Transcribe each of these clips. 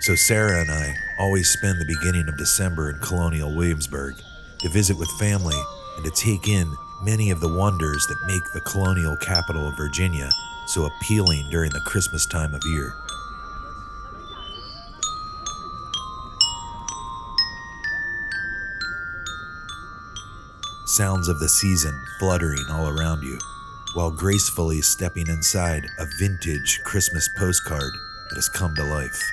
So Sarah and I always spend the beginning of December in Colonial Williamsburg to visit with family and to take in many of the wonders that make the colonial capital of Virginia so appealing during the Christmas time of year. Sounds of the season fluttering all around you, while gracefully stepping inside a vintage Christmas postcard that has come to life.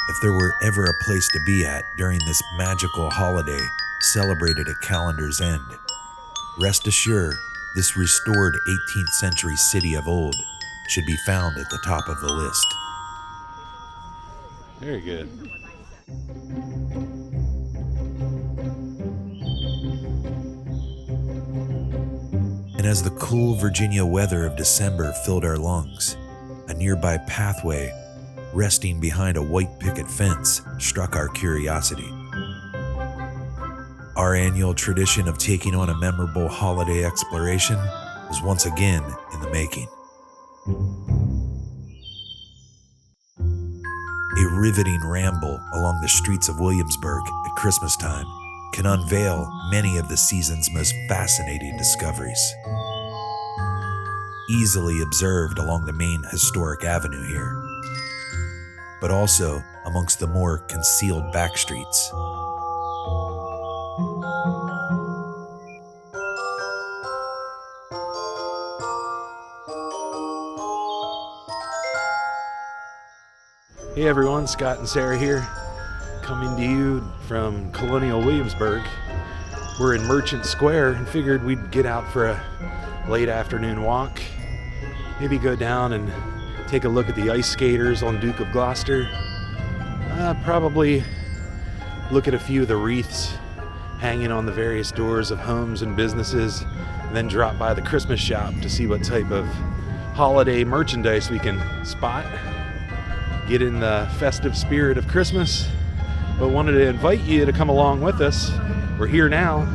If there were ever a place to be at during this magical holiday celebrated at calendar's end, rest assured this restored 18th century city of old should be found at the top of the list. Very good. And as the cool Virginia weather of December filled our lungs, a nearby pathway resting behind a white picket fence struck our curiosity. Our annual tradition of taking on a memorable holiday exploration was once again in the making. A riveting ramble along the streets of Williamsburg at Christmas time can unveil many of the season's most fascinating discoveries. Easily observed along the main historic avenue here, but also amongst the more concealed back streets. Hey everyone, Scott and Sarah here, coming to you from Colonial Williamsburg. We're in Merchant Square and figured we'd get out for a late afternoon walk. Maybe go down and take a look at the ice skaters on Duke of Gloucester. Probably look at a few of the wreaths hanging on the various doors of homes and businesses, and then drop by the Christmas shop to see what type of holiday merchandise we can spot. Get in the festive spirit of Christmas, but wanted to invite you to come along with us. We're here now,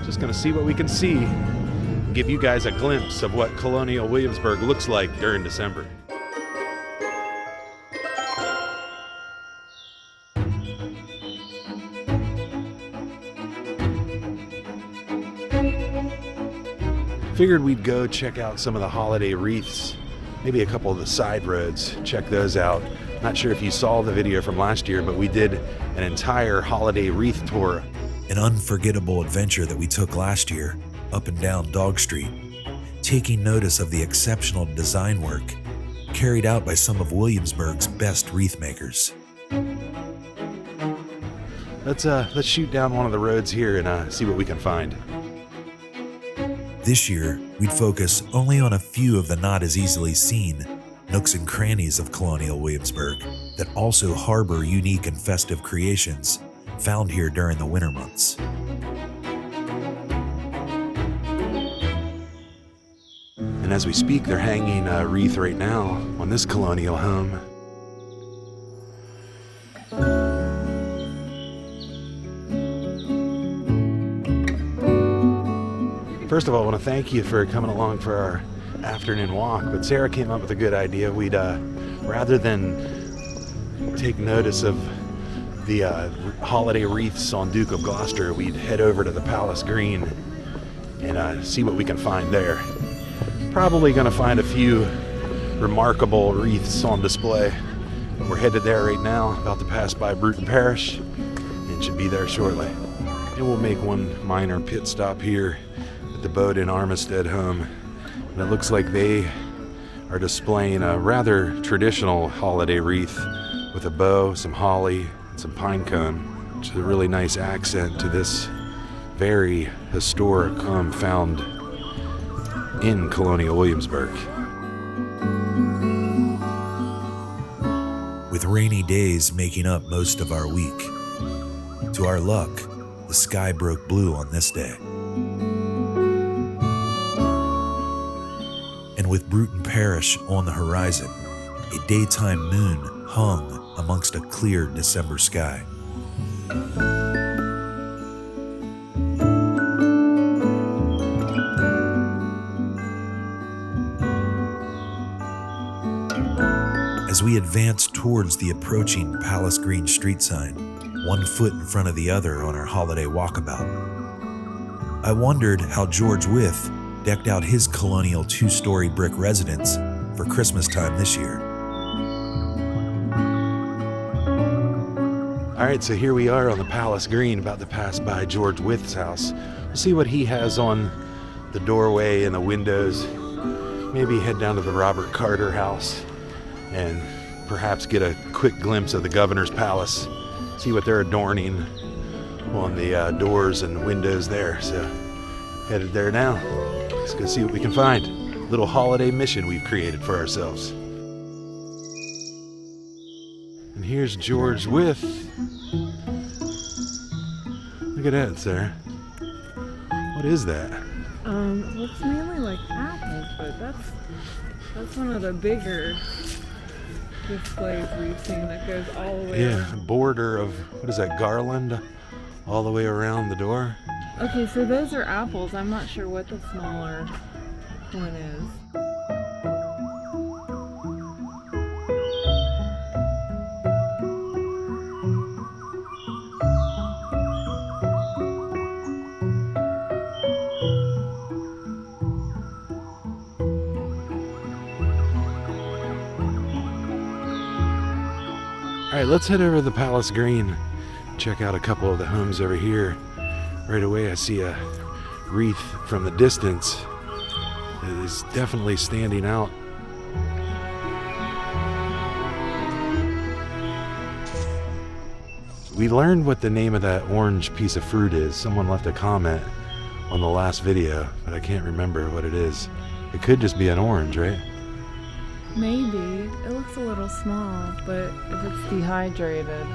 just gonna see what we can see, and give you guys a glimpse of what Colonial Williamsburg looks like during December. Figured we'd go check out some of the holiday wreaths, maybe a couple of the side roads, check those out. Not sure if you saw the video from last year, but we did an entire holiday wreath tour. An unforgettable adventure that we took last year, up and down Dog Street, taking notice of the exceptional design work carried out by some of Williamsburg's best wreath makers. Let's shoot down one of the roads here and see what we can find. This year, we'd focus only on a few of the not as easily seen nooks and crannies of Colonial Williamsburg that also harbor unique and festive creations found here during the winter months. And as we speak, they're hanging a wreath right now on this colonial home. First of all, I want to thank you for coming along for our afternoon walk, but Sarah came up with a good idea. We'd, rather than take notice of the holiday wreaths on Duke of Gloucester, we'd head over to the Palace Green and see what we can find there. Probably going to find a few remarkable wreaths on display. We're headed there right now, about to pass by Bruton Parish, and should be there shortly. And we'll make one minor pit stop here at the Bowden Armistead home. And it looks like they are displaying a rather traditional holiday wreath with a bow, some holly, and some pine cone, which is a really nice accent to this very historic home found in Colonial Williamsburg. With rainy days making up most of our week, to our luck, the sky broke blue on this day. And with Bruton Parish on the horizon, a daytime moon hung amongst a clear December sky. we advanced towards the approaching Palace Green street sign, one foot in front of the other on our holiday walkabout. I wondered how George Wythe decked out his colonial 2-story brick residence for Christmas time this year. All right, so here we are on the Palace Green, about to pass by George Wythe's house. We'll see what he has on the doorway and the windows. Maybe head down to the Robert Carter house and perhaps get a quick glimpse of the governor's palace. See what they're adorning on the doors and windows there. So headed there now. Let's go see what we can find. Little holiday mission we've created for ourselves. And here's George Wythe. Look at that, Sarah. What is that? Looks mainly like apples, but that's one of the bigger displays we've seen that goes all the way Yeah, a border of, what is that, garland all the way around the door? Okay, so those are apples. I'm not sure what the smaller one is. All right, let's head over to the Palace Green. Check out a couple of the homes over here. Right away, I see a wreath from the distance. It is definitely standing out. We learned what the name of that orange piece of fruit is. Someone left a comment on the last video, but I can't remember what it is. It could just be an orange, right? Maybe. It looks a little small, but if it's dehydrated.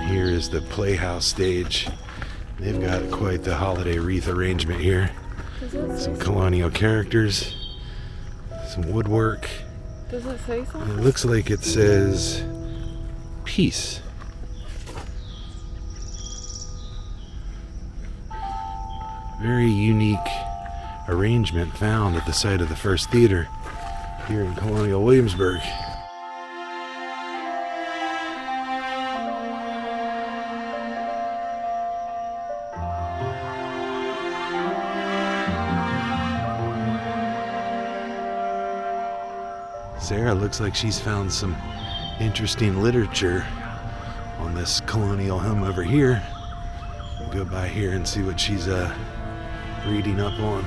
Here is the Playhouse stage. They've got quite the holiday wreath arrangement here. Some colonial characters, some woodwork. Does it say something? It looks like it says peace. Very unique arrangement found at the site of the first theater here in Colonial Williamsburg. Sarah looks like she's found some interesting literature on this colonial home over here. We'll go by here and see what she's reading up on.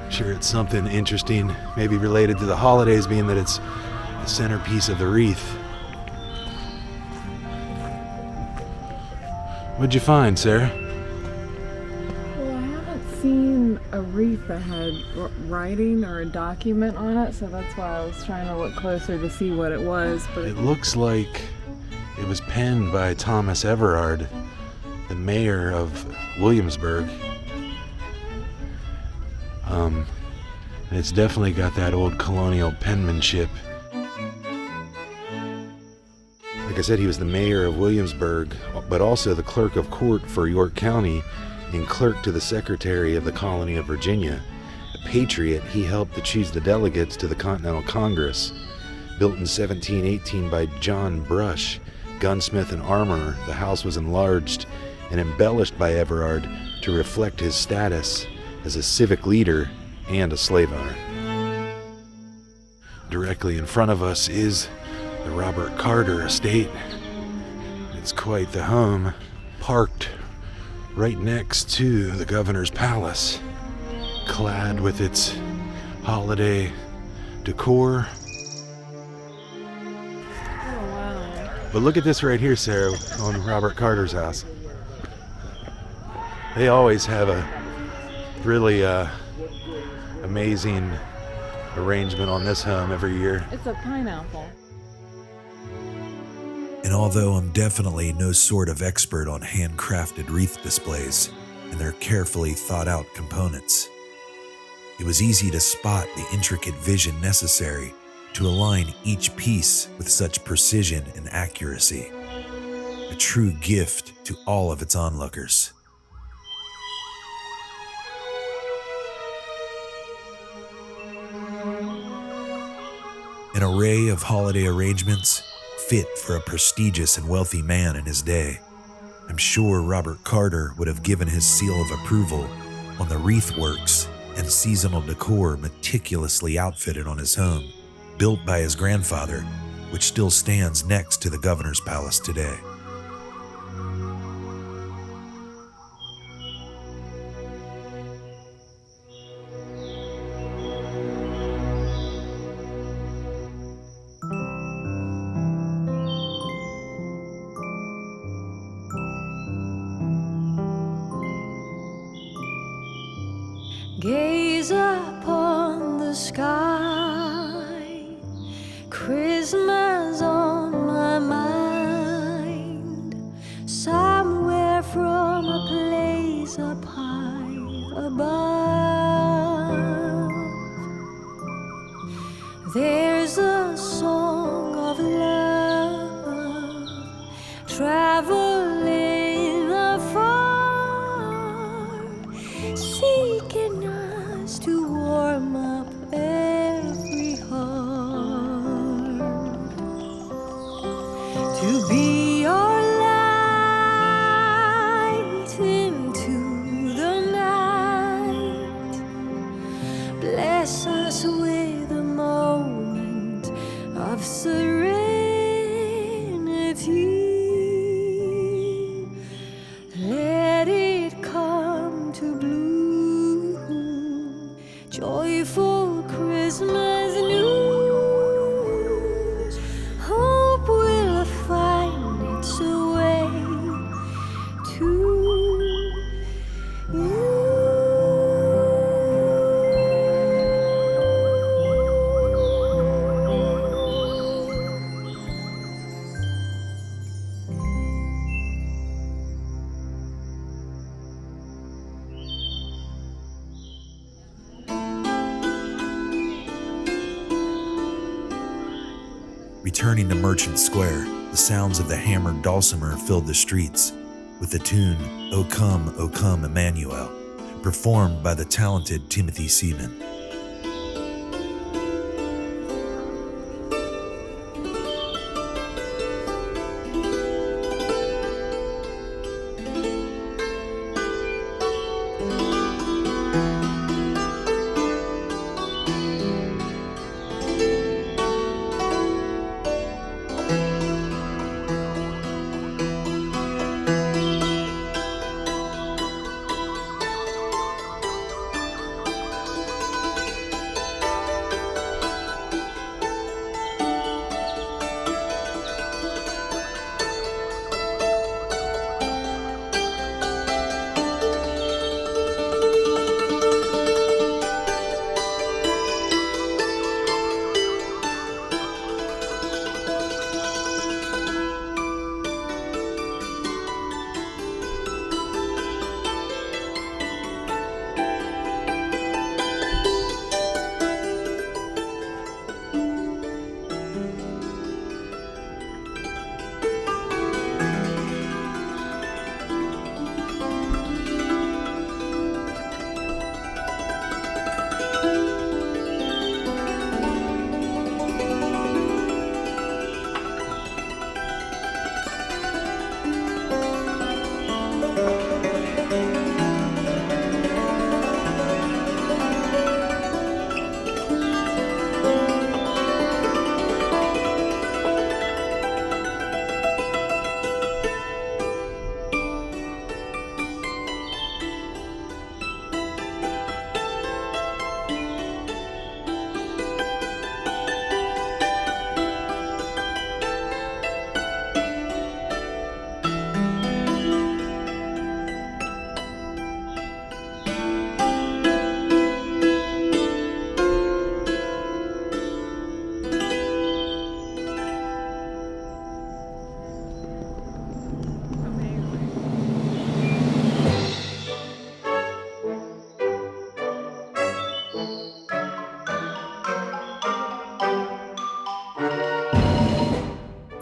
Sure, it's something interesting, maybe related to the holidays, being that it's the centerpiece of the wreath. What'd you find, Sarah? Well, I haven't seen a wreath that had writing or a document on it, so that's why I was trying to look closer to see what it was. But It looks like it was penned by Thomas Everard, the mayor of Williamsburg. And it's definitely got that old colonial penmanship. Like I said, he was the mayor of Williamsburg, but also the clerk of court for York County and clerk to the secretary of the colony of Virginia. A patriot, he helped to choose the delegates to the Continental Congress. Built in 1718 by John Brush, gunsmith and armorer, the house was enlarged and embellished by Everard to reflect his status as a civic leader and a slave owner. Directly in front of us is the Robert Carter estate. It's quite the home, parked right next to the governor's palace, clad with its holiday decor. oh wow. But look at this right here, Sarah, on Robert Carter's house. They always have a really amazing arrangement on this home every year. It's a pineapple. And although I'm definitely no sort of expert on handcrafted wreath displays and their carefully thought out components, it was easy to spot the intricate vision necessary to align each piece with such precision and accuracy. A true gift to all of its onlookers. An array of holiday arrangements fit for a prestigious and wealthy man in his day. I'm sure Robert Carter would have given his seal of approval on the wreath works and seasonal decor meticulously outfitted on his home, built by his grandfather, which still stands next to the governor's palace today. Gaze upon the sky, Christmas on my mind, somewhere from a place up high above. There's a song of love traveling afar, seeking us to warm up every heart, to be our light into the night. Bless us with a moment of serenity. Let it come to bloom, joyful Christmas news. Hope will find its way to you. Returning to Merchant Square, the sounds of the hammered dulcimer filled the streets with the tune O Come, Emmanuel, performed by the talented Timothy Seaman.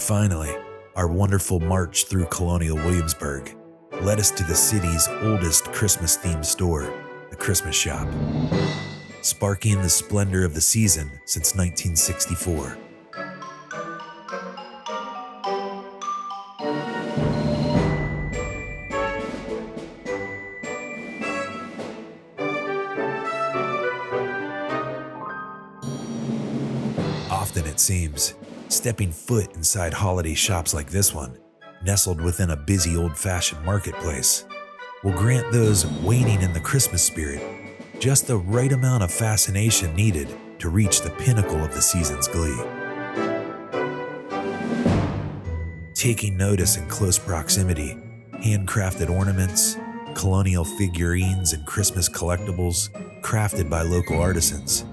finally, our wonderful march through Colonial Williamsburg led us to the city's oldest Christmas-themed store, the Christmas Shop, sparking the splendor of the season since 1964. Often it seems, stepping foot inside holiday shops like this one, nestled within a busy old-fashioned marketplace, will grant those waiting in the Christmas spirit just the right amount of fascination needed to reach the pinnacle of the season's glee. Taking notice in close proximity, handcrafted ornaments, colonial figurines, and Christmas collectibles crafted by local artisans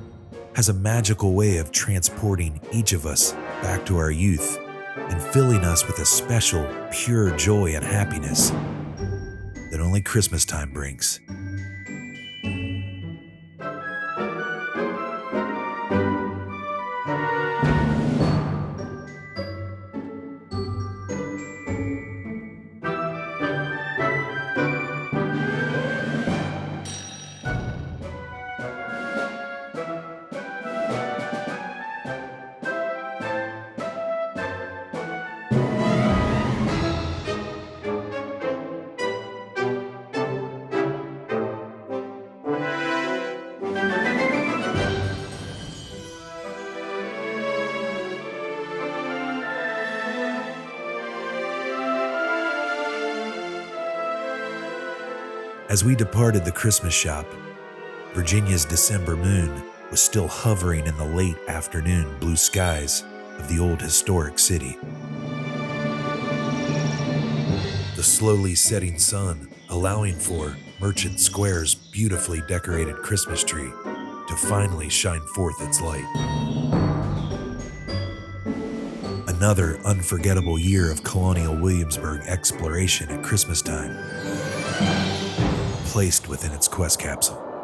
has a magical way of transporting each of us back to our youth and filling us with a special, pure joy and happiness that only Christmas time brings. As we departed the Christmas shop, Virginia's December moon was still hovering in the late afternoon blue skies of the old historic city. The slowly setting sun allowing for Merchant Square's beautifully decorated Christmas tree to finally shine forth its light. Another unforgettable year of Colonial Williamsburg exploration at Christmas time, placed within its quest capsule.